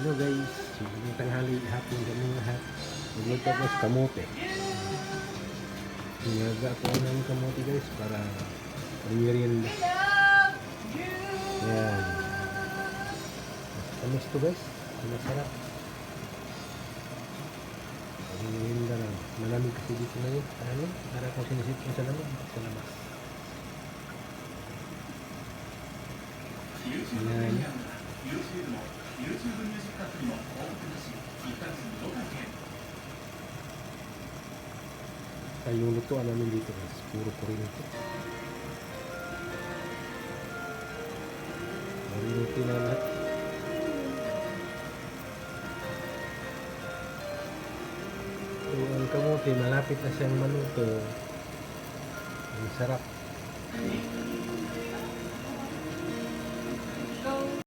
Hello guys, magandang tanghali, hapon kami lahat. Magluto ko sa kamote. Hinaga ko ng kamote guys para merienda. Yan. Tamis to guys, masarap. Merienda lang. Malamig kasi dito ngayon. Ano? Para kung sinisip ko sa lamig, sa labas. Yan. Ay, yung lutuan namin dito guys, puro kurinto. Kurinto na lahat. So, ang kamote, malapit na siyang maluto. Ang sarap.